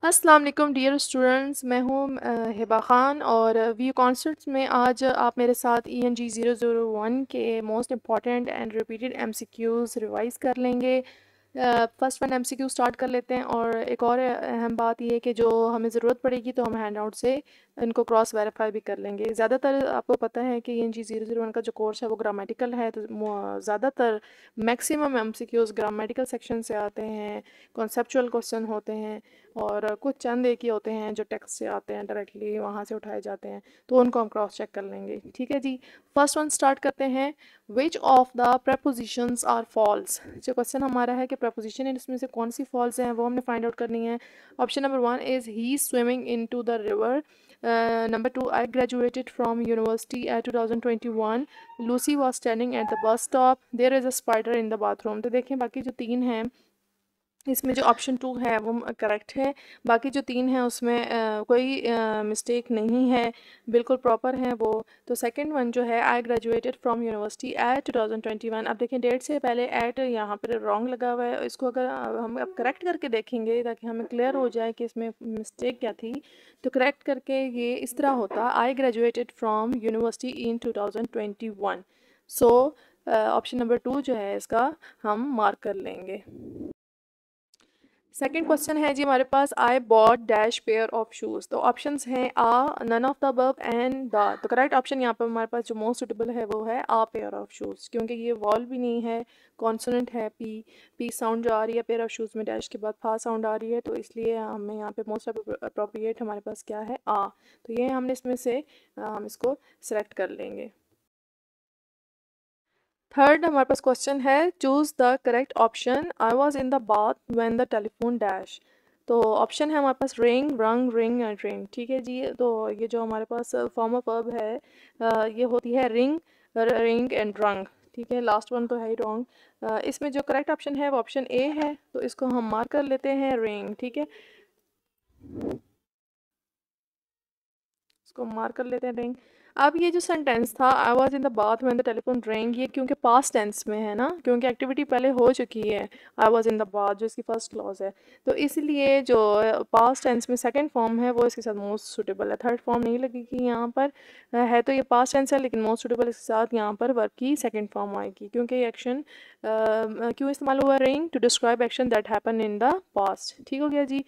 अस्सलाम वालेकुम dear students, मैं हूँ हिबा ख़ान और वी कॉन्सेप्ट्स में आज आप मेरे साथ ENG 001 के most important and repeated MCQs revise कर लेंगे। फर्स्ट वन MCQ स्टार्ट कर लेते हैं। और एक और अहम बात यह है कि जो हमें ज़रूरत पड़ेगी तो हम हैंड आउट से इनको क्रॉस वेरीफाई भी कर लेंगे। ज़्यादातर आपको पता है कि ENG 001 का जो कोर्स है वो ग्रामेटिकल है, तो ज़्यादातर मैक्सिमम MCQs ग्रामेटिकल सेक्शन से आते हैं, कॉन्सेप्चुअल क्वेश्चन होते हैं और कुछ चंद एक ही होते हैं जो टेक्स्ट से आते हैं, डायरेक्टली वहाँ से उठाए जाते हैं, तो उनको हम क्रॉस चेक कर लेंगे। ठीक है जी, फर्स्ट वन स्टार्ट करते हैं। Which of the prepositions are falls. जो क्वेश्चन हमारा है कि प्रपोजिशन है, इसमें से कौन सी फॉल्स हैं वो हमने फाइंड आउट करनी है। Option number 1 is he swimming into the river. Number 2, I graduated from university at 2021। Lucy was standing at the bus stop. There is a spider in the bathroom. तो देखें बाकी जो तीन हैं इसमें जो ऑप्शन 2 है वो करेक्ट है। बाकी जो तीन हैं उसमें कोई मिस्टेक नहीं है, बिल्कुल प्रॉपर हैं वो। तो सेकंड वन जो है, I graduated from university at 2021। अब देखें डेट से पहले एट यहाँ पर रॉन्ग लगा हुआ है, इसको अगर हम अब करेक्ट करके देखेंगे ताकि हमें क्लियर हो जाए कि इसमें मिस्टेक क्या थी, तो करेक्ट करके ये इस तरह होता, आई graduated from university in 2021। So option number 2 जो है इसका हम मार्क कर लेंगे। सेकेंड क्वेश्चन है जी हमारे पास, I bought dash pair of shoes. तो ऑप्शंस हैं आ, none of the above and the. तो करेक्ट ऑप्शन यहाँ पर हमारे पास जो मोस्ट सुटेबल है वो है आ पेयर ऑफ शूज़, क्योंकि ये वॉल भी नहीं है, कॉन्सोनेंट है पी। पी साउंड जो आ रही है पेयर ऑफ शूज़ में, डैश के बाद फा साउंड आ रही है, तो इसलिए हमें यहाँ पे मोस्ट अप्रोप्रिएट हमारे पास क्या है, आ। तो ये हमने इसमें से हम इसको सेलेक्ट कर लेंगे। थर्ड हमारे पास क्वेश्चन है, choose the correct option, I was in the bath when the telephone dash. तो ऑप्शन है हमारे पास रिंग, रंग, रिंग एंड रिंग। ठीक है जी, तो ये जो हमारे पास फॉर्म ऑफ वर्ब है ये होती है रिंग, रिंग एंड रंग। ठीक है, लास्ट वन तो है ही रॉन्ग। इसमें जो करेक्ट ऑप्शन है वो ऑप्शन ए है, तो इसको हम मार्क कर लेते हैं रिंग। ठीक है, इसको मार्क कर लेते हैं रिंग। अब ये जो सेंटेंस था, I was in the bath when the telephone ring, ये क्योंकि पास्ट टेंस में है ना, क्योंकि एक्टिविटी पहले हो चुकी है, I was in the bath जो इसकी फर्स्ट क्लॉज है, तो इसलिए जो पास्ट टेंस में सेकंड फॉर्म है वो इसके साथ मोस्ट सुटेबल है। थर्ड फॉर्म नहीं लगेगी यहाँ पर। है तो ये पास्ट टेंस है लेकिन मोस्ट सुटेबल इसके साथ यहाँ पर वर्ब की सेकंड फॉर्म आएगी, क्योंकि ये एक्शन क्यों इस्तेमाल हुआ, ring to describe action that happen in the past. ठीक हो गया जी।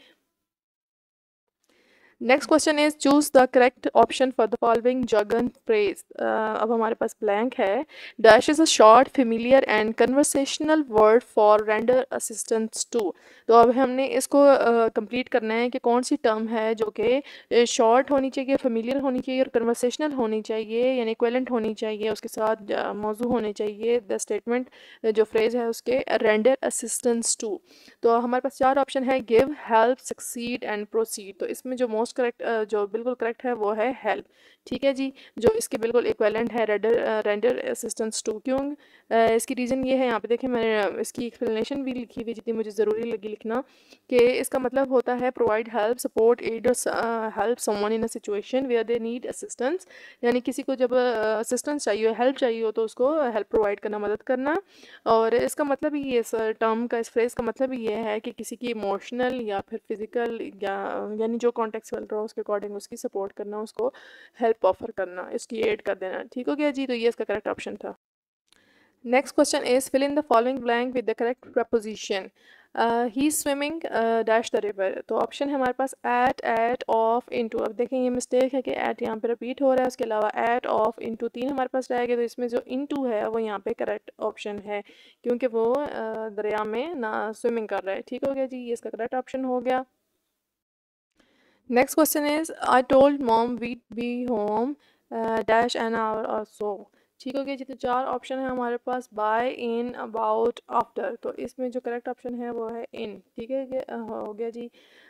Next question is, choose the correct option for the following jargon phrase. अब हमारे पास ब्लैंक है। Dash is a short familiar and conversational word for render assistance to. तो अब हमने इसको कंप्लीट करना है कि कौन सी टर्म है जो कि शॉर्ट होनी चाहिए, फेमिलियर होनी चाहिए और कन्वर्सेशनल होनी चाहिए, यानी इक्विवेलेंट होनी चाहिए, उसके साथ मौजू होने चाहिए द स्टेटमेंट जो फ्रेज है उसके, रेंडर असिस्टेंस टू। तो हमारे पास चार ऑप्शन है, give, help, succeed and proceed. तो इसमें जो मोस्ट करेक्ट जो बिल्कुल करेक्ट है वो है हेल्प। ठीक है जी, जो इसके बिल्कुल इक्वेलेंट है रेंडर असिस्टेंस टू। क्यों, इसकी रीज़न ये है, यहाँ पे देखें मैंने इसकी एक्सप्लेनेशन भी लिखी हुई जितनी मुझे ज़रूरी लगी लिखना, कि इसका मतलब होता है प्रोवाइड हेल्प, सपोर्ट, एड और help someone in a situation where they need assistance. यानी किसी को जब असिस्टेंस चाहिए हो, हेल्प चाहिए हो, तो उसको हेल्प प्रोवाइड करना, मदद करना। और इसका मतलब ही ये, इस टर्म का, इस फ्रेज़ का मतलब ही ये है कि किसी की इमोशनल या फिर फिज़िकल या यानी जो कॉन्टेक्स्ट चल रहा हो उसके अकॉर्डिंग उसकी सपोर्ट करना, उसको हेल्प ऑफर करना, इसकी एड कर देना। ठीक हो गया जी, तो ये इसका करेक्ट ऑप्शन था। Next question is, fill in the following blank with the correct preposition. He swimming dash the river. तो ऑप्शन है हमारे पास एट, ऑफ, इनटू। अब देखें ये मिस्टेक है कि एट यहाँ पे रिपीट हो रहा है, उसके अलावा एट, ऑफ, इनटू तीन हमारे पास रहेगा, तो इसमें जो इनटू है वो यहाँ पे करेक्ट ऑप्शन है, क्योंकि वो दरिया में ना स्विमिंग कर रहा है। ठीक हो गया जी, ये इसका करेक्ट ऑप्शन हो गया। Next question is, I told mom weed B home dash an hour और सो। ठीक हो गया जी, तो चार ऑप्शन है हमारे पास, बाय, इन, अबाउट, आफ्टर। तो इसमें जो करेक्ट ऑप्शन है वो है इन। ठीक है, ये हो गया जी।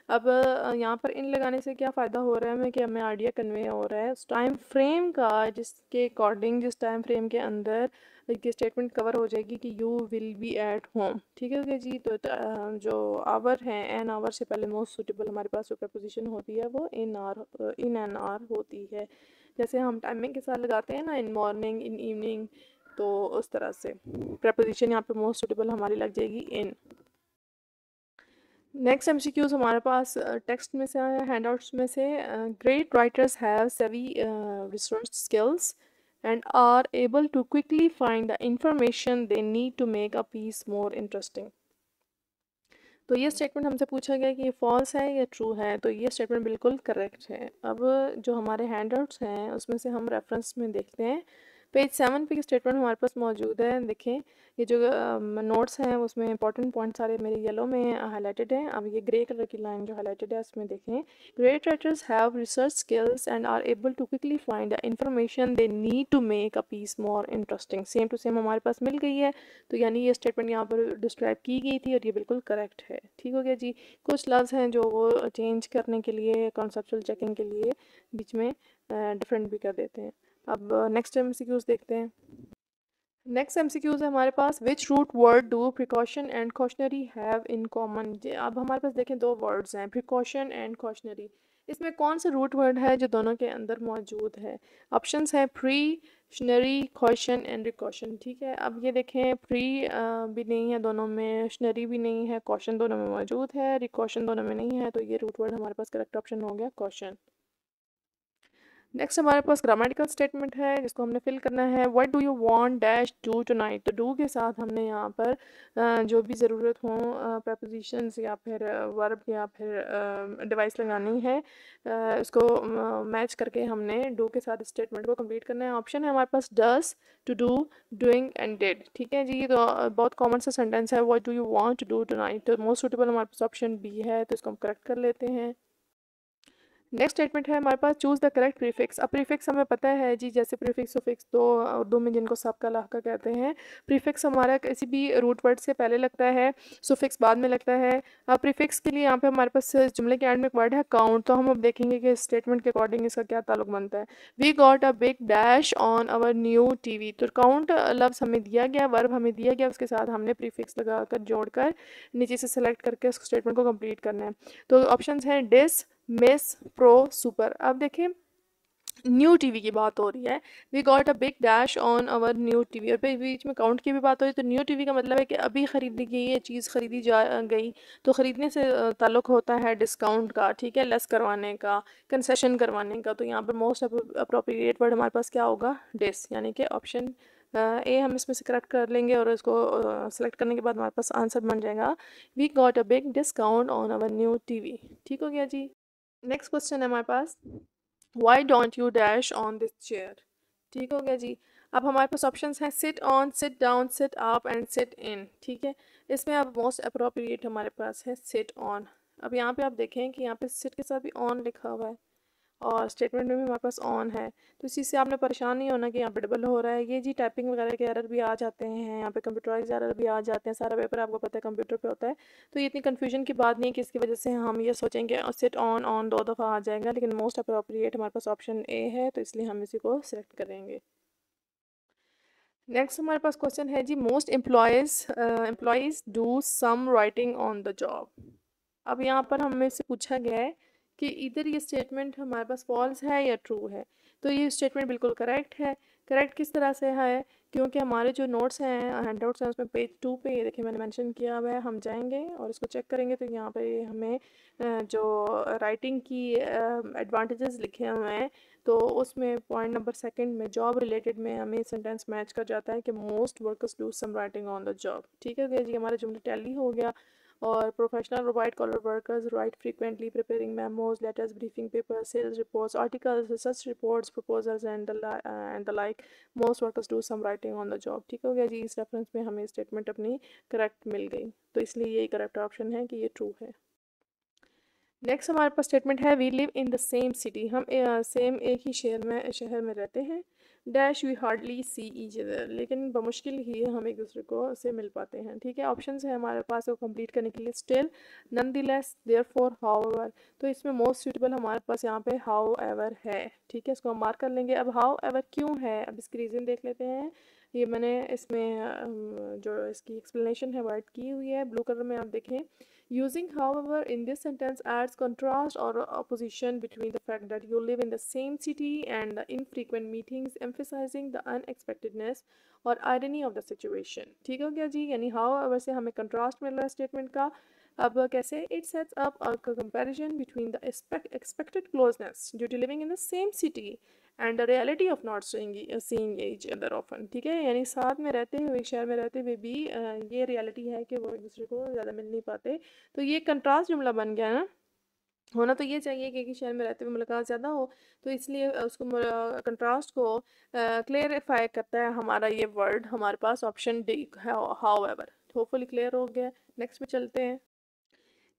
अब यहाँ पर इन लगाने से क्या फ़ायदा हो रहा है हमें, कि हमें आइडिया कन्वे हो रहा है उस टाइम फ्रेम का, जिसके अकॉर्डिंग, जिस टाइम फ्रेम के अंदर की स्टेटमेंट कवर हो जाएगी कि you will be at home. ठीक है जी, तो जो आवर है, एन आवर से पहले मोस्ट सुटेबल हमारे पास जो प्रपोजिशन होती है वो in or, in and or होती है। जैसे हम टाइमिंग के साथ लगाते हैं ना, इन मॉर्निंग, इन इवनिंग, तो उस तरह से प्रपोजिशन यहाँ पे मोस्ट सुटेबल हमारी लग जाएगी इन। नेक्स्ट एमसीक्यूज हमारे पास टेक्स्ट में से आया है, हैंडआउट्स में से। Great writers have savvy research skills and are able to quickly find the information they need to make a piece more interesting. तो ये स्टेटमेंट हमसे पूछा गया कि ये फॉल्स है या ट्रू है, तो ये स्टेटमेंट बिल्कुल करेक्ट है। अब जो हमारे हैंडआउट्स हैं उसमें से हम रेफरेंस में देखते हैं। पेज 7 पे ये स्टेटमेंट हमारे पास मौजूद है। देखें, ये जो नोट्स हैं उसमें इंपॉर्टेंट पॉइंट सारे मेरे येलो में हाईलाइटेड हैं। अब ये ग्रे कलर की लाइन जो हाईलाइटेड है उसमें देखें, great writers have research skills and are able to quickly find the information they need to make a piece more interesting. Same to same हमारे पास मिल गई है। तो यानी ये स्टेटमेंट यहाँ पर डिस्क्राइब की गई थी और ये बिल्कुल करेक्ट है। ठीक हो गया जी। कुछ लफ्ज़ हैं जो वो चेंज करने के लिए, कॉन्सेप्चुअल चेकिंग के लिए बीच में डिफरेंट भी कर देते हैं। अब नेक्स्ट एमसीक्यूज देखते हैं। नेक्स्ट एमसीक्यूज है हमारे पास, which root word do precaution and cautionary have in common. अब हमारे पास देखें दो वर्ड्स हैं, प्रिकॉशन एंड कॉशनरी। इसमें कौन सा रूट वर्ड है जो दोनों के अंदर मौजूद है? ऑप्शंस हैं प्रीशनरी, कॉशन एंड रिकॉशन। ठीक है, अब ये देखें, प्री भी नहीं है दोनों में, शनरी भी नहीं है, कॉशन दोनों में मौजूद है, रिकॉशन दोनों में नहीं है। तो ये रूट वर्ड हमारे पास करेक्ट ऑप्शन हो गया कॉशन। नेक्स्ट हमारे पास ग्रामेटिकल स्टेटमेंट है जिसको हमने फिल करना है। What do you want dash do tonight. तो डू के साथ हमने यहाँ पर जो भी ज़रूरत हो प्रपोजिशंस या फिर वर्ब या फिर डिवाइस लगानी है, उसको मैच करके हमने डू के साथ स्टेटमेंट को कंप्लीट करना है। ऑप्शन है हमारे पास does, to do, doing and did. ठीक है जी, तो बहुत कॉमन सा सेंटेंस है, what do you want to do tonight. तो मोस्ट सूटेबल हमारे पास ऑप्शन बी है, तो इसको हम करेक्ट कर लेते हैं। नेक्स्ट स्टेटमेंट है हमारे पास, चूज द करेक्ट प्रीफिक्स। अब प्रीफिक्स हमें पता है जी, जैसे प्रीफिक्स सुफिक्स तो उर्दू में जिनको सबका लाका कहते हैं। प्रीफिक्स हमारा किसी भी रूट वर्ड से पहले लगता है, सुफिक्स बाद में लगता है। अब प्रीफिक्स के लिए यहाँ पे हमारे पास जुमले के एंड में एक वर्ड है काउंट, तो हम अब देखेंगे कि स्टेटमेंट के अकॉर्डिंग इसका क्या ताल्लुक बनता है। We got a big dash on our new TV. तो काउंट लफ्ज़ हमें दिया गया, वर्ब हमें दिया गया, उसके साथ हमने प्रीफिक्स लगाकर जोड़कर नीचे से सेलेक्ट करके उस स्टेटमेंट को कंप्लीट करना है। तो ऑप्शन हैं डिस, मिस, प्रो, सुपर। अब देखें, न्यू टीवी की बात हो रही है, we got a big dash on our new TV, और फिर बीच में काउंट की भी बात हो रही है। तो न्यू टीवी का मतलब है कि अभी खरीदी गई ये चीज़, खरीदी जा गई। तो ख़रीदने से ताल्लुक़ होता है डिस्काउंट का, ठीक है, लेस करवाने का, कंसेशन करवाने का। तो यहाँ पर मोस्ट अप्रोप्रिएट वर्ड हमारे पास क्या होगा? डिस, यानी कि ऑप्शन ए हम इसमें से करेक्ट कर लेंगे और इसको सेलेक्ट करने के बाद हमारे पास आंसर बन जाएगा, we got a big discount on our new TV. ठीक हो गया जी। नेक्स्ट क्वेश्चन है हमारे पास, why don't you dash on this chair. ठीक हो गया जी। अब हमारे पास ऑप्शंस हैं sit on, sit down, sit up and sit in. ठीक है, इसमें अब मोस्ट अप्रोप्रिएट हमारे पास है सिट ऑन। अब यहाँ पे आप देखें कि यहाँ पे सिट के साथ भी ऑन लिखा हुआ है और स्टेटमेंट में भी हमारे पास ऑन है। तो इसी से आपने परेशान नहीं होना कि यहाँ पे डबल हो रहा है। ये जी टाइपिंग वगैरह के एरर भी आ जाते हैं, यहाँ पे कंप्यूटराइज एरर भी आ जाते हैं। सारा पेपर आपको पता है कंप्यूटर पे होता है, तो ये इतनी कन्फ्यूजन की बात नहीं है कि इसकी वजह से हम ये सोचेंगे सिट ऑन ऑन दो दफ़ा आ जाएगा। लेकिन मोस्ट अप्रोप्रिएट हमारे पास ऑप्शन ए है, तो इसलिए हम इसी को सिलेक्ट करेंगे। नेक्स्ट हमारे पास क्वेश्चन है जी, most employees do some writing on the job. अब यहाँ पर हमें से पूछा गया है कि इधर ये स्टेटमेंट हमारे पास फॉल्स है या ट्रू है। तो ये स्टेटमेंट बिल्कुल करेक्ट है। करेक्ट किस तरह से है? क्योंकि हमारे जो नोट्स हैं, हैंडआउट्स हैं, उसमें पेज 2 पे ये देखिए मैंने मेंशन किया हुआ है। हम जाएंगे और इसको चेक करेंगे तो यहाँ पे हमें जो राइटिंग की एडवांटेजेस लिखे हुए हैं, तो उसमें पॉइंट नंबर सेकंड में जॉब रिलेटेड में हमें सेंटेंस मैच कर जाता है कि most workers do some writing on the job. ठीक है जी, हमारा जुमला टैली हो गया। और professional white collar workers write frequently preparing memos, letters, briefing papers, sales reports, articles, research reports, proposals and the like. Most workers do some writing on the job. ठीक हो गया जी, इस रेफरेंस में हमें स्टेटमेंट अपनी करेक्ट मिल गई, तो इसलिए यही करेक्ट ऑप्शन है कि ये ट्रू है। नेक्स्ट हमारे पास स्टेटमेंट है, we live in the same city. हम सेम एक ही शहर में रहते हैं। Dash we hardly see each other, लेकिन बमुश्किल ही हम एक दूसरे को से मिल पाते हैं। ठीक है, ऑप्शंस है हमारे पास वो कंप्लीट करने के लिए, स्टिल, नॉनदलेस, देयरफॉर, हाउएवर। तो इसमें मोस्ट सूटेबल हमारे पास यहाँ पे हाउएवर है। ठीक है, इसको हम मार्क कर लेंगे। अब हाउएवर क्यों है, अब इसकी रीज़न देख लेते हैं। ये मैंने इसमें जो इसकी एक्सप्लेनेशन है वर्ड की हुई है ब्लू कलर में, आप देखें। Using, however, in this sentence adds contrast or opposition between the fact that you live in the same city and the infrequent meetings, emphasizing the unexpectedness और irony of the situation। ठीक हो गया जी, यानी however से हमें contrast मिल रहा है statement का। अब कैसे? It sets up a comparison between the expected closeness due to living in the same city and the reality of not seeing each other often. ठीक है, यानी साथ में रहते हुए, एक शहर में रहते हुए भी ये रियलिटी है कि वो एक दूसरे को ज़्यादा मिल नहीं पाते। तो ये कंट्रास्ट जुमला बन गया ना। होना तो ये चाहिए कि एक ही शहर में रहते हुए मुलाकात ज़्यादा हो, तो इसलिए उसको कंट्रास्ट को क्लेरिफाई करता है हमारा ये वर्ड हमारे पास option D. However, hopefully clear हो गया। नेक्स्ट पे चलते हैं।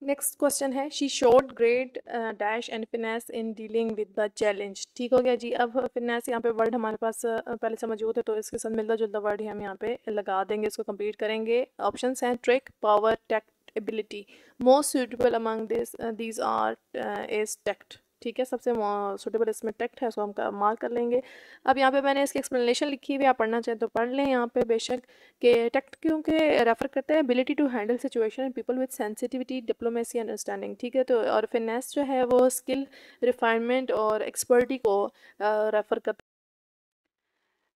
नेक्स्ट क्वेश्चन है, she showed great dash and finesse in dealing with the challenge. ठीक हो गया जी। अब फिनेस यहाँ पे वर्ड हमारे पास पहले से मौजूद है, तो इसके साथ मिलता जुलता वर्ड ही हम यहाँ पे लगा देंगे, इसको कंप्लीट करेंगे। ऑप्शंस हैं trick, power, tact, ability. Most suitable among this these are is tact. ठीक है, सबसे सुटेबल इसमें टैक्ट है, उसको हम मार्क कर लेंगे। अब यहाँ पे मैंने इसकी एक्सप्लेनेशन लिखी हुई है, आप पढ़ना चाहें तो पढ़ लें यहाँ पे बेशक। कि टैक्ट क्योंकि रेफर करता है ability to handle situation and people with sensitivity, diplomacy, understanding. ठीक है, तो और फिनेस जो है वो स्किल, रिफाइनमेंट और एक्सपर्टी को रेफर करता है।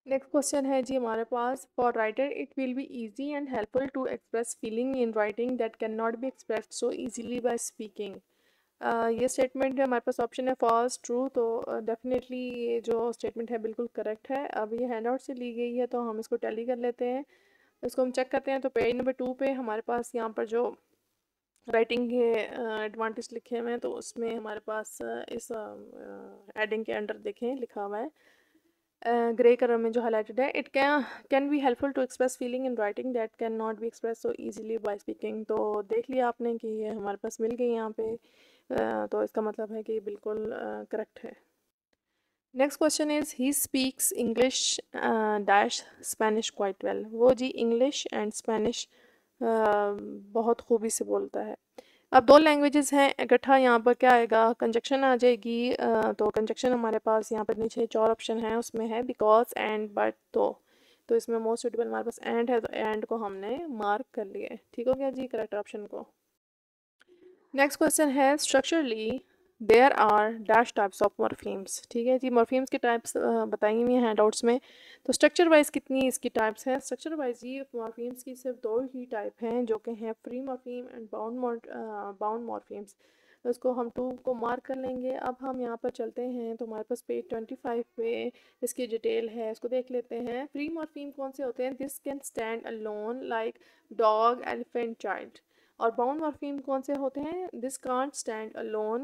नेक्स्ट क्वेश्चन है जी हमारे पास, for writer it will be easy and helpful to express feeling in writing that can not be expressed so easily by speaking. ये स्टेटमेंट है हमारे पास, ऑप्शन है फॉल्स, ट्रू। तो डेफिनेटली ये जो स्टेटमेंट है बिल्कुल करेक्ट है। अब ये हैंड आउट से ली गई है, तो हम इसको टैली कर लेते हैं, इसको हम चेक करते हैं। तो पेज नंबर 2 पे हमारे पास यहाँ पर जो राइटिंग के एडवांटेज लिखे हुए हैं, तो उसमें हमारे पास इस एडिंग के अंडर देखें लिखा हुआ है ग्रे कलर में जो हाईलाइटेड है, it can be helpful to express feeling in writing that can not be express so easily by speaking. तो देख लिया आपने कि ये हमारे पास मिल गई यहाँ पे, तो इसका मतलब है कि ये बिल्कुल करेक्ट है। Next question is, he speaks English dash Spanish quite well. वो जी इंग्लिश एंड स्पेनिश बहुत खूबी से बोलता है। अब दो लैंग्वेजेस हैं इकट्ठा, यहाँ पर क्या आएगा? कंजक्शन आ जाएगी। तो कंजक्शन हमारे पास यहाँ पर नीचे 4 ऑप्शन है, उसमें है बिकॉज, एंड, बट, तो इसमें मोस्ट सुटेबल हमारे पास एंड है, तो एंड को हमने मार्क कर लिया है। ठीक हो गया जी करेक्ट ऑप्शन को। नेक्स्ट क्वेश्चन है, structurally there are dash types of morphemes. ठीक है जी, मॉर्फीम्स के टाइप्स बताई हुई हैं हैंडआउट्स में। तो स्ट्रक्चर वाइज कितनी इसकी टाइप्स हैं? स्ट्रक्चर वाइज ये मॉर्फीम्स की सिर्फ 2 ही टाइप हैं, जो कि हैं free morpheme and bound morphemes. तो इसको हम 2 को मार्क कर लेंगे। अब हम यहाँ पर चलते हैं, तो हमारे पास पेज 25 पे इसकी डिटेल है, इसको देख लेते हैं। फ्री मॉर्फीम कौन से होते हैं? This can stand alone like dog, elephant, child. और बाउंड मॉर्फीम कौन से होते हैं? This can't stand alone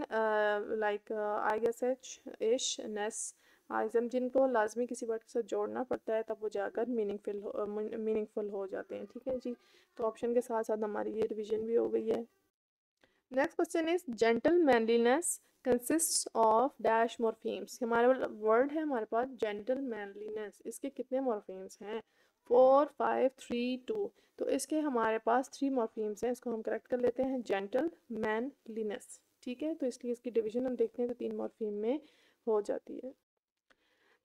like I guess, h, ish, ness, आइजम, जिनको लाजमी किसी वर्ड के साथ जोड़ना पड़ता है तब वो जाकर मीनिंगफुल हो जाते हैं। ठीक है जी, तो ऑप्शन के साथ साथ हमारी ये रिवीजन भी हो गई है। Next question is, gentle manliness consist of dash morphemes. हमारा वर्ड है हमारे पास जेंटल मैनलीनेस, इसके कितने मॉर्फीम्स हैं? 4, 5, 3, 2। तो इसके हमारे पास 3 मॉर्फीम्स हैं, इसको हम करेक्ट कर लेते हैं, जेंटल मैनलीनेस। ठीक है, तो इसलिए इसकी डिवीजन हम देखते हैं तो 3 मॉर्फीम में हो जाती है।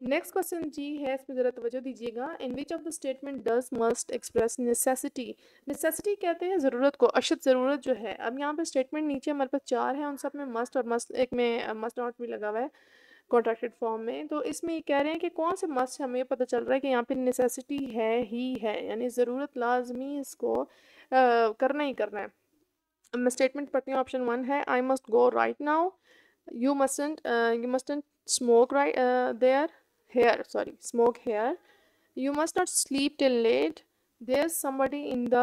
नेक्स्ट क्वेश्चन जी है, इसमें ज़रा तवज्जो दीजिएगा। In which of the statement does must express necessity. Necessity कहते हैं ज़रूरत को, अशद ज़रूरत जो है। अब यहाँ पे स्टेटमेंट नीचे हमारे पास 4 हैं, उन सब में मस्ट और मस्ट, एक में मस्ट नॉट भी लगा हुआ है कॉन्ट्रैक्टेड फॉर्म में। तो इसमें ये कह रहे हैं कि कौन से मस्ट, हमें पता चल रहा है कि यहाँ पे नेसेसिटी है ही है, यानी ज़रूरत लाजमी इसको करना ही करना है। मैं स्टेटमेंट पढ़ती हूँ। ऑप्शन 1 है, I must go right now, you mustn't smoke right smoke here, you must not sleep till late, there's somebody in the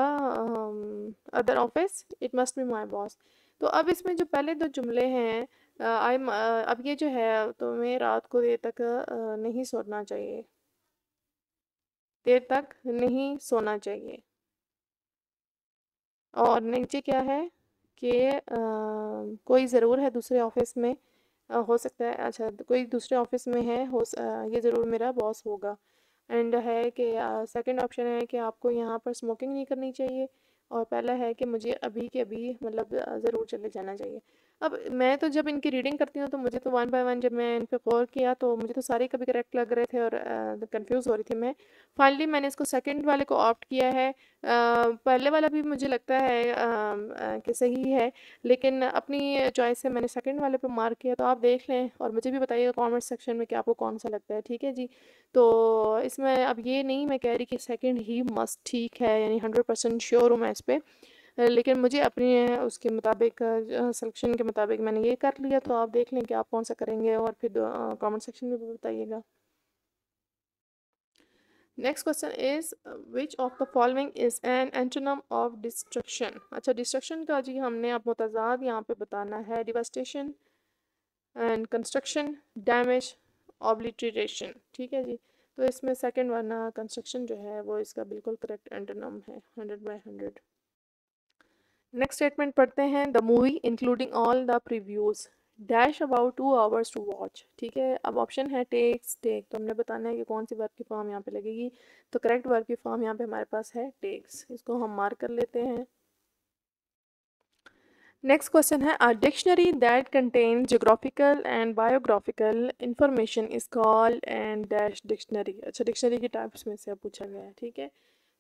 other office, it must be my boss। तो अब इसमें जो पहले 2 जुमले हैं, अब ये जो है, तुम्हें रात को देर तक नहीं सोना चाहिए, देर तक नहीं सोना चाहिए। और नीचे क्या है कि कोई ज़रूर है दूसरे ऑफिस में, हो सकता है, अच्छा कोई दूसरे ऑफिस में है, ये ज़रूर मेरा बॉस होगा। एंड है कि सेकंड ऑप्शन है कि आपको यहाँ पर स्मोकिंग नहीं करनी चाहिए, और पहला है कि मुझे अभी के अभी मतलब ज़रूर चले जाना चाहिए। अब मैं तो जब इनकी रीडिंग करती हूँ तो मुझे तो 1 बाय 1 जब मैं इन पे गौर किया तो मुझे तो सारे कभी करेक्ट लग रहे थे और कंफ्यूज हो रही थी मैं। फाइनली मैंने इसको सेकंड वाले को ऑप्ट किया है। पहले वाला भी मुझे लगता है कि सही है, लेकिन अपनी चॉइस से मैंने सेकंड वाले पे मार्क किया। तो आप देख लें और मुझे भी बताइएगा कमेंट सेक्शन में कि आपको कौन सा लगता है। ठीक है जी, तो इसमें अब ये नहीं मैं कह रही कि सेकंड ही मस्ट ठीक है, यानी 100% श्योर हूँ मैं इस पर। लेकिन मुझे अपनी उसके मुताबिक सिलेक्शन के मुताबिक मैंने ये कर लिया, तो आप देख लें कि आप कौन सा करेंगे और फिर कमेंट सेक्शन में भी बताइएगा। Next question is which of the following is an antonym of destruction. अच्छा, डिस्ट्रक्शन का जी हमने अब मुतज़ाद यहाँ पे बताना है, devastation and construction, damage, obliteration. ठीक है जी, तो इसमें सेकंड वाला कंस्ट्रक्शन जो है वो इसका बिल्कुल करेक्ट एंटोनम है, 100/100। नेक्स्ट स्टेटमेंट पढ़ते हैं, the movie including all the previews dash about 2 hours to watch. ठीक है, अब ऑप्शन है टेक्स, टेक, तो हमने बताना है कि कौन सी वर्ब की फॉर्म यहाँ पे लगेगी। तो करेक्ट वर्ब की फॉर्म यहाँ पे हमारे पास है टेक्स, इसको हम मार्क कर लेते हैं। नेक्स्ट क्वेश्चन है, a dictionary that contain geographical and biographical information is called and dash dictionary. अच्छा, डिक्शनरी के टाइप्स में से अब पूछा गया है। ठीक है,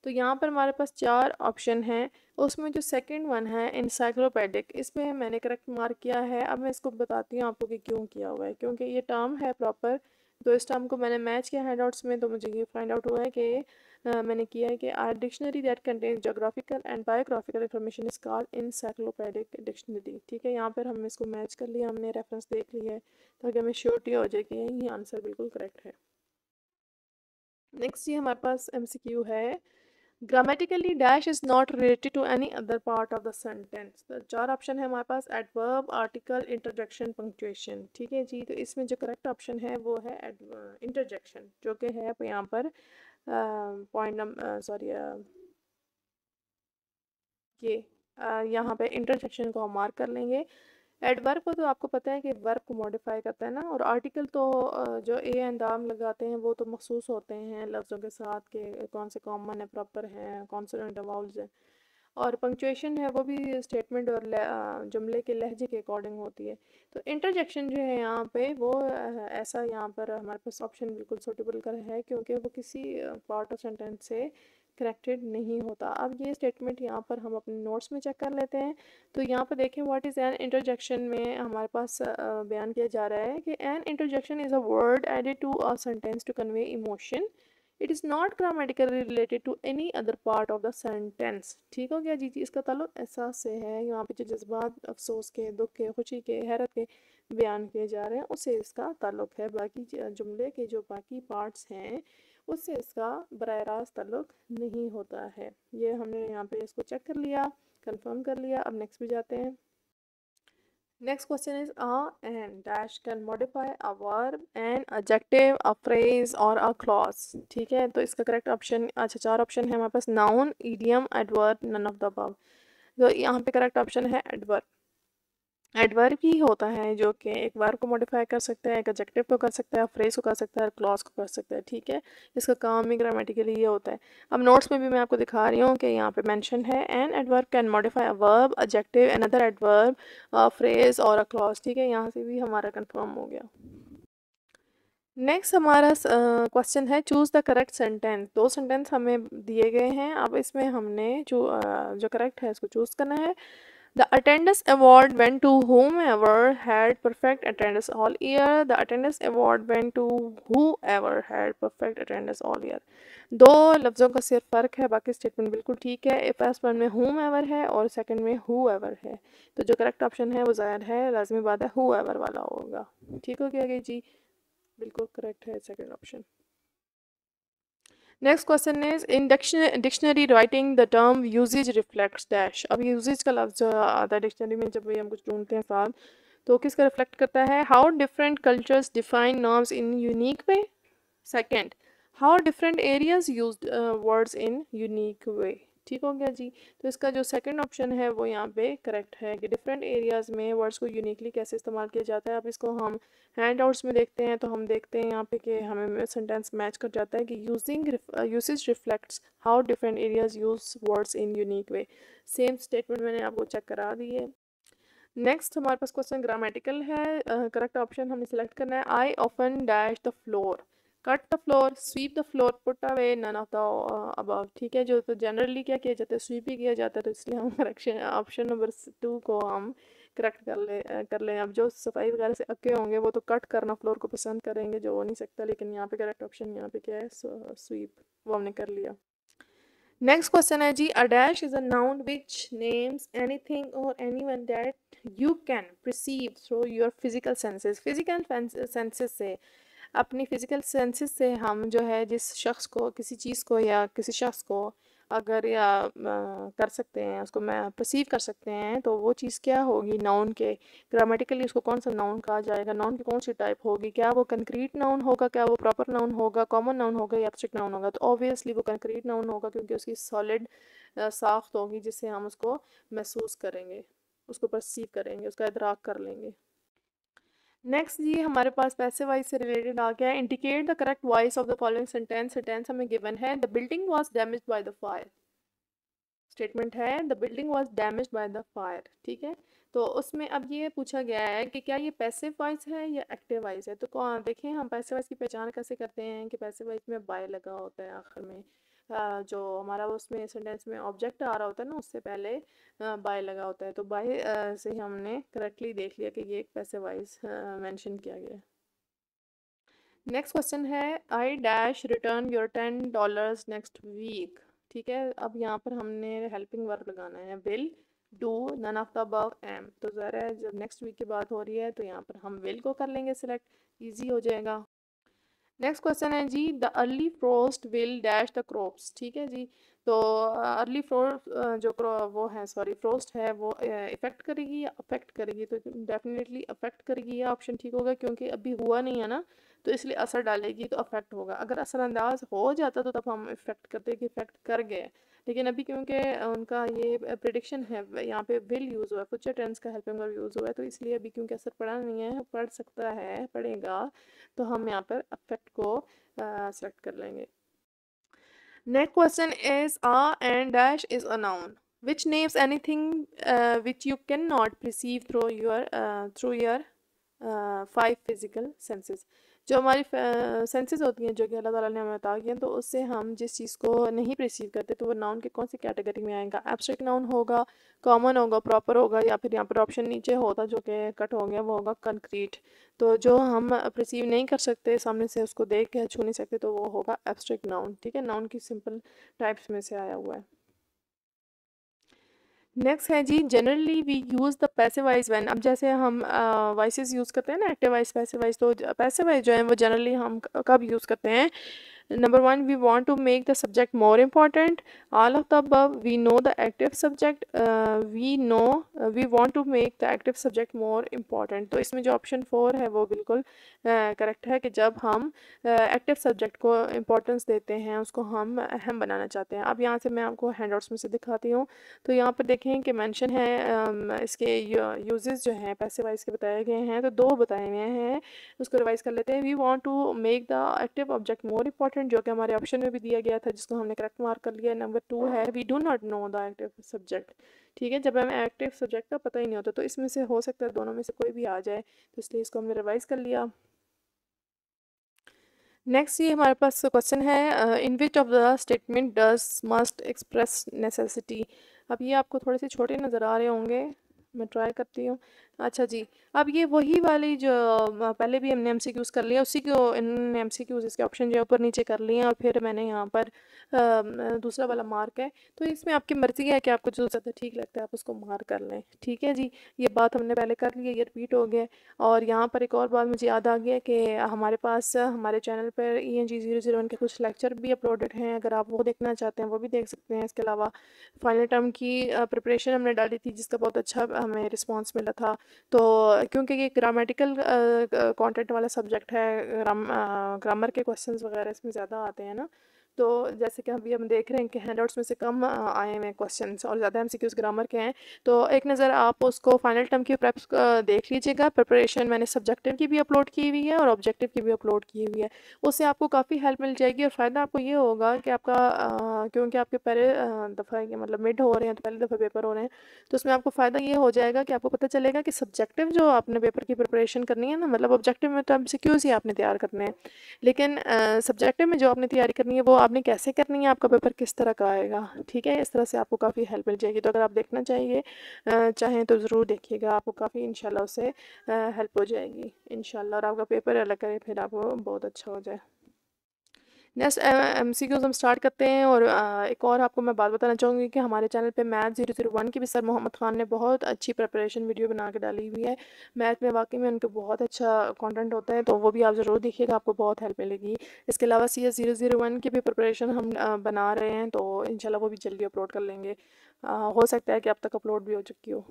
तो यहाँ पर हमारे पास 4 ऑप्शन हैं, उसमें जो सेकंड वन है इंसाइक्लोपीडिक, इसमें मैंने करेक्ट मार्क किया है। अब मैं इसको बताती हूँ आपको कि क्यों किया हुआ है, क्योंकि ये टर्म है प्रॉपर, तो इस टर्म को मैंने मैच किया हैंडआउट्स में, तो मुझे ये फाइंड आउट हुआ है कि मैंने किया है कि are dictionary that contains geographical and biographical information is called encyclopedic dictionary. ठीक है, यहाँ पर हमने इसको मैच कर लिया, हमने रेफरेंस देख लिया है, ताकि हमें श्योरिटी हो जाए कि यही आंसर बिल्कुल करेक्ट है। नेक्स्ट ये हमारे पास MCQ है, grammatically dash is not related to any other part of the sentence. तो 4 ऑप्शन है हमारे पास, एडवर्ब, आर्टिकल, इंटरजेक्शन, पंक्चुएशन। ठीक है जी, तो इसमें जो करेक्ट ऑप्शन है वो है इंटरजेक्शन, जो कि है यहाँ पर पॉइंट नंबर सॉरी ये यहाँ पे इंटरजेक्शन को हम मार्क कर लेंगे। एडवर्ब को तो आपको पता है कि वर्ब को मॉडिफाई करता है ना, और आर्टिकल तो जो ए एंड आम लगाते हैं वो तो मखसूस होते हैं लफ्ज़ों के साथ के कौन से कॉमन है, प्रॉपर हैं, कॉन्सोनेंट वाउल्स हैं। और पंक्चुएशन है वो भी स्टेटमेंट और जुमले के लहजे के अकॉर्डिंग होती है। तो इंटरजेक्शन जो है यहाँ पे वो ऐसा यहाँ पर हमारे पास ऑप्शन बिल्कुल सूटेबल कर है, क्योंकि वो किसी पार्ट ऑफ सेंटेंस से कनेक्टेड नहीं होता। अब ये स्टेटमेंट यहाँ पर हम अपने नोट्स में चेक कर लेते हैं। तो यहाँ पर देखें, व्हाट इज़ एन इंटरजेक्शन में हमारे पास बयान किया जा रहा है कि an interjection is a word added to a sentence to convey emotion, it is not grammatically related to any other part of the sentence. ठीक हो गया जी, जी इसका ताल्लुक एहसास से है, यहाँ पे जो जज्बात अफसोस के, दुख के, खुशी के, हैरत के बयान किए जा रहे हैं उससे इसका ताल्लुक है। बाकी जुमले के जो बाकी पार्ट्स हैं उससे इसका बराह रास्त ताल्लुक नहीं होता है। ये हमने यहाँ पे इसको चेक कर लिया, कंफर्म कर लिया। अब नेक्स्ट पे जाते हैं। Next question is, a and dash can modify a verb, an adjective, a phrase और a clause। ठीक है, तो इसका करेक्ट ऑप्शन, अच्छा 4 ऑप्शन है हमारे पास, noun, idiom, adverb, none of the above. तो यहाँ पे करेक्ट ऑप्शन है एडवर्ब। एडवर्ब ही होता है जो कि एक वर्ब को मॉडिफाई कर सकता है, एक एडजेक्टिव को कर सकता है, फ्रेज को कर सकता है, क्लॉज को कर सकता है। ठीक है, इसका काम ही ग्रामेटिकली ये होता है। अब नोट्स में भी मैं आपको दिखा रही हूँ कि यहाँ पे मेंशन है, an adverb can modify a verb, adjective, another adverb, phrase और अ क्लॉज। ठीक है, यहाँ से भी हमारा कंफर्म हो गया। नेक्स्ट हमारा क्वेश्चन है, choose the correct sentence. 2 sentence हमें दिए गए हैं, अब इसमें हमने जो करेक्ट है इसको चूज़ करना है। The attendance award went to whomever had perfect attendance all year. The attendance award went to whoever had perfect attendance all year. 2 लफ्ज़ों का सिर्फ फ़र्क है, बाकी स्टेटमेंट बिल्कुल ठीक है। फर्स्ट वन में whomever है और सेकंड में whoever है, तो जो करेक्ट ऑप्शन है वो ज़ाहिर है, लाजमी बात है, whoever वाला होगा। ठीक हो गया जी, बिल्कुल करेक्ट है second option. Next question is, in dictionary writing the term usages reflects dash. अब यूजेज का लफ्ज़ आता है डिक्शनरी में, जब भी हम कुछ ढूंढते हैं साथ, तो किसका रिफ्लेक्ट करता है? How different cultures define norms in unique way. Second, how different areas use words in unique वे। ठीक हो गया जी, तो इसका जो सेकंड ऑप्शन है वो यहाँ पे करेक्ट है कि डिफरेंट एरियाज में वर्ड्स को यूनिकली कैसे इस्तेमाल किया जाता है। अब इसको हम हैंड आउट्स में देखते हैं, तो हम देखते हैं यहाँ पे कि हमें सेंटेंस मैच कर जाता है कि usage reflects how different areas use words in unique way. Same statement मैंने आपको चेक करा दी है। नेक्स्ट हमारे पास क्वेश्चन ग्रामेटिकल है, करेक्ट ऑप्शन हमें सेलेक्ट करना है, I often dash the floor, cut the floor, sweep the floor, put away none of the above. ठीक है, जो तो जनरली क्या किया जाता है, स्वीप ही किया जाता है, तो इसलिए हम करेक्शन ऑप्शन नंबर 2 को हम करेक्ट कर लें। अब जो सफाई वगैरह से अके होंगे वो तो कट करना फ्लोर को पसंद करेंगे, जो हो नहीं सकता, लेकिन यहाँ पे करेक्ट ऑप्शन यहाँ पे क्या है, स्वीप, वो हमने कर लिया। नेक्स्ट क्वेश्चन है जी, a dash is a noun which names anything or anyone that you can perceive through your physical senses. Physical senses से, अपनी फिजिकल सेंसेस से हम जो है जिस शख्स को, किसी चीज़ को या किसी शख्स को अगर या कर सकते हैं, उसको मैं परसीव कर सकते हैं, तो वो चीज़ क्या होगी नाउन के। ग्रामेटिकली उसको कौन सा नाउन कहा जाएगा, नाउन की कौन सी टाइप होगी, क्या वो कंक्रीट नाउन होगा, क्या वो प्रॉपर नाउन होगा, कॉमन नाउन होगा या एब्स्ट्रैक्ट नाउन होगा। तो ऑब्वियसली वो कंक्रीट नाउन होगा, क्योंकि उसकी सॉलिड साख्त होगी जिससे हम उसको महसूस करेंगे, उसको परसीव करेंगे, उसका इदराक कर लेंगे। नेक्स्ट जी हमारे पास पैसिव वॉइस से रिलेटेड आ गया है, indicate the correct voice of the following sentence. Sentence हमें गिवन है, the building was damaged by the fire. Statement है the building was damaged by the fire, ठीक है। तो उसमें अब ये पूछा गया है कि क्या ये पैसिव वॉइस है या एक्टिव वॉइस है। तो देखें हम पैसिव वॉइस की पहचान कैसे करते हैं कि पैसिव वॉइस में बाय लगा होता है आखिर में। जो हमारा उसमें सेंटेंस में ऑब्जेक्ट आ रहा होता है ना, उससे पहले बाय लगा होता है। तो बाय से ही हमने करेक्टली देख लिया कि ये एक पैसिव वॉइस मेंशन किया गया है। नेक्स्ट क्वेश्चन है, I dash return your $10 next week. ठीक है, अब यहाँ पर हमने हेल्पिंग वर्ब लगाना है, will, do, none of the above, am. तो ज़रा जब नेक्स्ट वीक की बात हो रही है तो यहाँ पर हम विल को कर लेंगे सिलेक्ट, इजी हो जाएगा। नेक्स्ट क्वेश्चन है जी, the early frost will dash the crops. ठीक है जी, तो अर्ली फ्रोस्ट जो वो है, सॉरी फ्रोस्ट है, वो इफेक्ट करेगी या अफेक्ट करेगी। तो डेफिनेटली अफेक्ट करेगी, ये ऑप्शन ठीक होगा, क्योंकि अभी हुआ नहीं है ना, तो इसलिए असर डालेगी तो अफेक्ट होगा। अगर असरअंदाज हो जाता तो तब हम इफेक्ट करते कि इफेक्ट कर गए, लेकिन अभी क्योंकि उनका ये प्रिडिक्शन है, यहाँ पे विल यूज़ हुआ है, फ्यूचर टेंस का हेल्पिंग वर्ब यूज़ हुआ है, तो इसलिए अभी क्योंकि असर पड़ा नहीं है, पड़ सकता है, पड़ेगा, तो हम यहाँ पर अफेक्ट को सेलेक्ट कर लेंगे। Next question is, a and dash is a noun which names anything which you cannot perceive through your five physical senses. जो हमारी सेंसेस होती हैं, जो कि अल्लाह ताला ने हमें बता हैं, तो उससे हम जिस चीज़ को नहीं परसीव करते तो वो नाउन के कौन सी कैटेगरी में आएगा। एब्स्ट्रैक्ट नाउन होगा, कॉमन होगा, प्रॉपर होगा, या फिर यहाँ पर ऑप्शन नीचे होता जो कि कट हो गया, वो होगा कंक्रीट। तो जो हम परसीव नहीं कर सकते, सामने से उसको देख के छू नहीं सकते, तो वो होगा एब्स्ट्रैक्ट नाउन। ठीक है, नाउन की सिंपल टाइप्स में से आया हुआ है। नेक्स्ट है जी, generally we use the passive voice when. अब जैसे हम वॉइसेस यूज़ करते हैं ना, एक्टिव वॉइस, पैसिव वॉइस, तो पैसिव वॉइस जो है वो जनरली हम कब यूज़ करते हैं। Number one, we want to make the subject more important, all of the above, we know the active subject, we want to make the active subject more important. तो इसमें जो ऑप्शन 4 है वो बिल्कुल करेक्ट है, कि जब हम एक्टिव सब्जेक्ट को इम्पोर्टेंस देते हैं, उसको हम अहम बनाना चाहते हैं। अब यहाँ से मैं आपको हैंडआउट्स में से दिखाती हूँ। तो यहाँ पर देखें कि मेंशन है इसके यूजेस जो हैं पैसिव वॉइस के बताए गए हैं, तो दो बताए गए हैं, उसको रिवाइज कर लेते हैं। We want to make the active object more important, जो कि हमारे ऑप्शन में भी दिया गया था, जिसको हमने करेक्ट मार्क कर लिया। नंबर 2 है, we do not know the active subject. ठीक है, जब हमें एक्टिव सब्जेक्ट का पता ही नहीं होता, तो इसमें से हो सकता है दोनों में से कोई भी आ जाए, तो इसलिए इसको हमने रिवाइज कर लिया। नेक्स्ट ये हमारे पास क्वेश्चन है, in which of the statement does must express necessity. अब ये आपको थोड़े से छोटे नज़र आ रहे होंगे, मैं ट्राई करती हूँ। अच्छा जी, अब ये वही वाली जो पहले भी हमने एमसीक्यूज़ कर लिया, उसी को इन एमसीक्यूज़ इसके ऑप्शन जो ऊपर नीचे कर लिए हैं, और फिर मैंने यहाँ पर दूसरा वाला मार्क है। तो इसमें आपकी मर्ज़ी है कि आपको जो ज़्यादा ठीक लगता है आप उसको मार्क कर लें। ठीक है जी, ये बात हमने पहले कर ली है, ये रिपीट हो गया। और यहाँ पर एक और बात मुझे याद आ गया कि हमारे पास हमारे चैनल पर ENG 001 के कुछ लेक्चर भी अपलोडेड हैं, अगर आप वो देखना चाहते हैं वो भी देख सकते हैं। इसके अलावा फाइनल टर्म की प्रिपरेशन हमने डाली थी, जिसका बहुत अच्छा हमें रिस्पांस मिला था। तो क्योंकि ये ग्रामेटिकल कंटेंट वाला सब्जेक्ट है, ग्रामर के क्वेश्चंस वगैरह इसमें ज़्यादा आते हैं ना, तो जैसे कि अभी हम देख रहे हैं कि हैंडआउट्स में से कम आए हुए हैं क्वेश्चंस और ज़्यादा एमसीक्यूज़ ग्रामर के हैं। तो एक नज़र आप उसको फाइनल टर्म की प्रेप्स देख लीजिएगा। प्रिपरेशन मैंने सब्जेक्टिव की भी अपलोड की हुई है और ऑब्जेक्टिव की भी अपलोड की हुई है, उससे आपको काफ़ी हेल्प मिल जाएगी। और फ़ायदा आपको ये होगा कि आपका क्योंकि आपके पहले दफ़ा मतलब मिड हो रहे हैं, तो पहले दफ़ा पेपर हो रहे हैं, तो उसमें आपको फ़ायदा ये हो जाएगा कि आपको पता चलेगा कि सब्जेक्टिव जो आपने पेपर की प्रिपरेशन करनी है ना, मतलब ऑब्जेक्टिव में तो एमसीक्यूज़ ही आपने तैयार करने हैं, लेकिन सब्जेक्टिव में जो आपने तैयारी करनी है वो आपने कैसे करनी है, आपका पेपर किस तरह का आएगा। ठीक है, इस तरह से आपको काफ़ी हेल्प मिल जाएगी। तो अगर आप देखना चाहिए चाहें तो ज़रूर देखिएगा, आपको काफ़ी इंशाल्लाह उससे हेल्प हो जाएगी इंशाल्लाह, और आपका पेपर अलग करे फिर आपको बहुत अच्छा हो जाए। नेक्स्ट MCQs हम स्टार्ट करते हैं। और एक और आपको मैं बात बताना चाहूँगी कि हमारे चैनल पे मैथ 001 की भी सर मोहम्मद ख़ान ने बहुत अच्छी प्रिपरेशन वीडियो बना के डाली हुई है। मैथ में वाकई में उनका बहुत अच्छा कंटेंट होता है, तो वो भी आप ज़रूर देखिएगा, आपको बहुत हेल्प मिलेगी। इसके अलावा CS 001 की भी प्रिपरेशन हम बना रहे हैं, तो इंशाल्लाह वो भी जल्दी अपलोड कर लेंगे। हो सकता है कि अब तक अपलोड भी हो चुकी हो।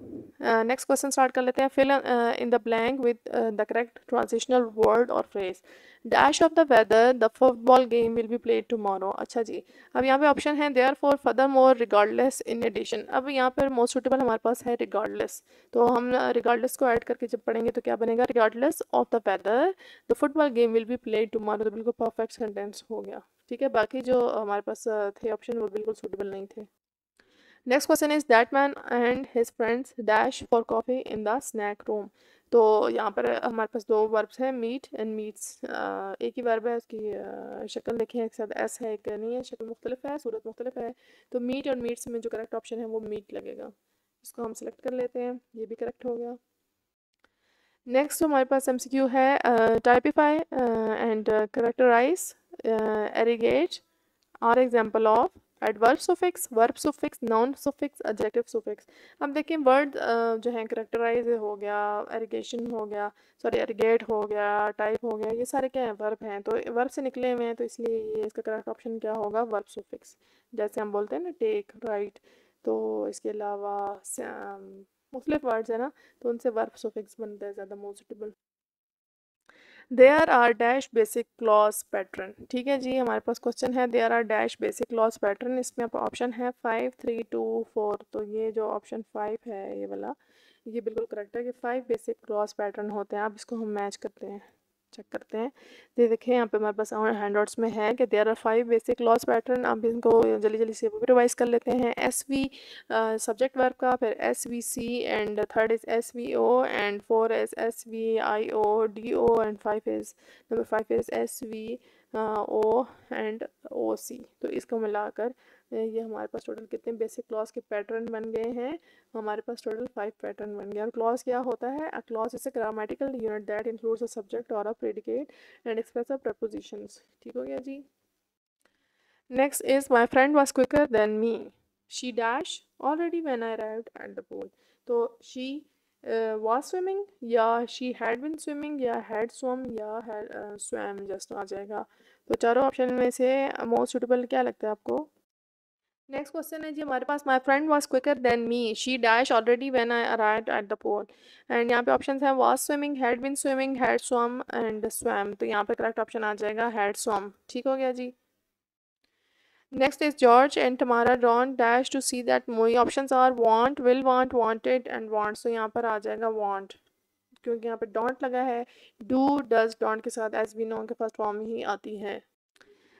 नेक्स्ट क्वेश्चन स्टार्ट कर लेते हैं। Fill in the blank with the correct transitional word or phrase. Dash of the weather the football game will be played tomorrow. अच्छा जी, अब यहाँ पे ऑप्शन है therefore furthermore regardless in addition. अब यहाँ पर मोस्ट सुटेबल हमारे पास है रिगार्डलेस, तो हम रिगार्डलेस को ऐड करके जब पढ़ेंगे तो क्या बनेगा, regardless of the weather the football game will be played tomorrow. तो बिल्कुल परफेक्ट सेंटेंस हो गया। ठीक है, बाकी जो हमारे पास थे ऑप्शन वो बिल्कुल सूटेबल नहीं थे। Next question is that man and his friends dash for coffee in the snake room. तो यहाँ पर हमारे पास दो वर्ब्स हैं, मीट एंड मीट्स। एक ही वर्ब है, उसकी शक्ल देखें, एक साथ एस है एक नहीं है, शक्ल मुख्तलिफ है, सूरत मुख्तलिफ है। तो मीट और मीट्स में जो करेक्ट ऑप्शन है वो मीट लगेगा। इसको हम सेलेक्ट कर लेते हैं, ये भी करेक्ट हो गया। नेक्स्ट हमारे पास MCQ है typify and characterize irrigate are example of adverb suffix, verb suffix, noun suffix, adjective suffix. अब देखिए वर्ड जो है करेक्टराइज हो गया, एरिगेशन हो गया, सॉरी एरिगेट हो गया, टाइप हो गया, ये सारे क्या हैं, वर्ब हैं, तो वर्ब से निकले हुए हैं, तो इसलिए ये इसका करेक्ट ऑप्शन क्या होगा, वर्ब सुफिक्स। जैसे हम बोलते हैं ना टेक, राइट, तो इसके अलावा मुख्तलिफ वर्ड्स है ना, तो उनसे वर्ब सुफिक्स बनता है ज़्यादा most suitable. There are dash basic clause pattern. ठीक है जी, हमारे पास क्वेश्चन है there are dash basic clause pattern. इसमें आपका ऑप्शन है 5 3 2 4। तो ये जो ऑप्शन 5 है ये वाला, ये बिल्कुल करेक्ट है कि 5 बेसिक क्लॉज पैटर्न होते हैं। अब इसको हम मैच करते हैं, चेक करते हैं। ये देखिए यहाँ पे हमारे पास हैंडआउट्स में है कि there are 5 basic clause pattern. अब इनको जल्दी जल्दी से रिवाइज कर लेते हैं। SV सब्जेक्ट वर्ब का, फिर SVC, and third is SVO, and 4 is SVIO DO, and 5 is number 5 is SVO and OC। तो इसको मिलाकर ये हमारे पास टोटल कितने बेसिक क्लॉज के पैटर्न बन गए हैं, हमारे पास टोटल 5 पैटर्न बन गया। क्लॉज क्या होता है, a clause is a grammatical unit that includes a subject or a predicate and expressive propositions. ठीक हो गया जी। Next is my friend was quicker than me, she dash already when I arrived at the pool. तो she was swimming, या she had been swimming, या had swum, या had swum just आ जाएगा। तो चारों ऑप्शन में से मोस्ट सुटेबल क्या लगता है आपको। नेक्स्ट क्वेश्चन है जी हमारे पास, my friend was quicker than me, she dash already when I arrived at the pool. And यहाँ पे ऑप्शन है was swimming, had been swimming, had swum and swam. तो यहाँ पे करेक्ट ऑप्शन आ जाएगा हैड स्वम। ठीक हो गया जी। Next is George and Tamara don't dash to see that movie. Options are want, will want, wanted and wants. तो यहाँ पर आ जाएगा वांट, क्योंकि यहाँ पे डोंट लगा है। डू, डज, डोंट के साथ एज वी नो के फर्स्ट फॉर्म ही आती है।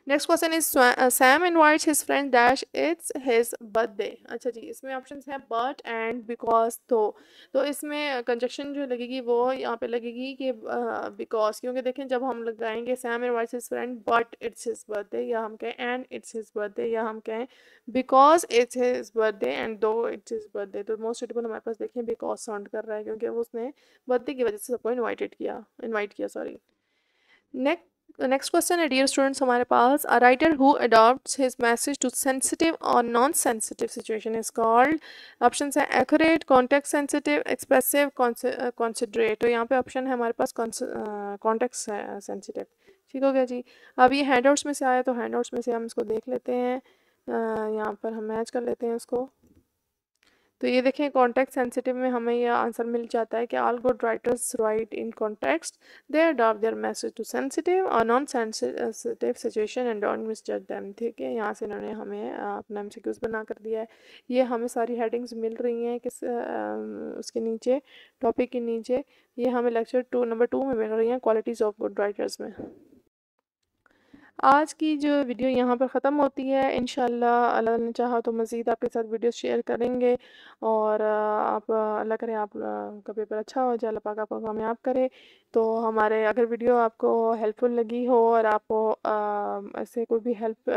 Next question is Sam invites his friend dash it's his birthday. अच्छा जी, इसमें ऑप्शन है बट एंड बिकॉज। तो इसमें कंजक्शन जो लगेगी वो यहाँ पे लगेगी कि बिकॉज, क्योंकि देखें जब हम लगाएंगे Sam invites his friend but it's his birthday, या हम कहें एंड इट्स हिज बर्थडे, या हम कहें because it's his birthday and दो इट्स हिज बर्थडे, तो मोस्ट सुटेबल हमारे पास देखें बिकॉज साउंड कर रहा है, क्योंकि उसने बर्थडे की वजह से सबको इन्वाइट किया सॉरी। नेक्स्ट क्वेश्चन है डियर स्टूडेंट्स हमारे पास, a writer who adopts his message to sensitive और non sensitive situation is called. Option है accurate, context sensitive, expressive, considerate. तो यहाँ पे ऑप्शन है हमारे पास कॉन्टेक्स्ट सेंसिटिव। ठीक हो गया जी। अब ये हैंडआउट्स में से आया, तो हैंडआउट्स में से हम इसको देख लेते हैं, यहाँ पर हम मैच कर लेते हैं इसको। तो ये देखें कॉन्टेक्स्ट सेंसिटिव में हमें यह आंसर मिल जाता है कि all good writers write in context, they adopt their message to sensitive और non sensitive situation and don't misjudge them. ठीक है, यहाँ से इन्होंने हमें अपना MCQs बना कर दिया है। ये हमें सारी हेडिंग्स मिल रही हैं किस उसके नीचे, टॉपिक के नीचे। ये हमें लेक्चर नंबर 2 में मिल रही हैं, क्वालिटीज़ ऑफ गुड राइटर्स में। आज की जो वीडियो यहाँ पर ख़त्म होती है। इंशाल्लाह अल्लाह ने चाहा तो मज़ीद आपके साथ वीडियो शेयर करेंगे, और आप अल्लाह करे आप का पेपर अच्छा हो जाए, अल्लाह पाक आपको कामयाब करे। तो हमारे अगर वीडियो आपको हेल्पफुल लगी हो और आपको ऐसे कोई भी हेल्प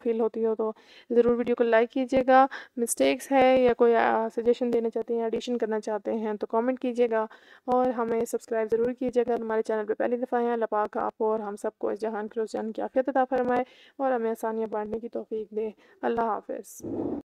फील होती हो, तो ज़रूर वीडियो को लाइक कीजिएगा। मिस्टेक्स है या कोई सजेशन देना चाहते हैं, एडिशन करना चाहते हैं, तो कमेंट कीजिएगा, और हमें सब्सक्राइब ज़रूर कीजिएगा। हमारे चैनल पर पहली दफ़ा है। अल्लाह पाक आपको और हम सबको इस जहान फिर उस जहान की आफियत बरकत अता फरमाए और हमें आसानियाँ बांटने की तौफीक दे। अल्लाह हाफ़िज़।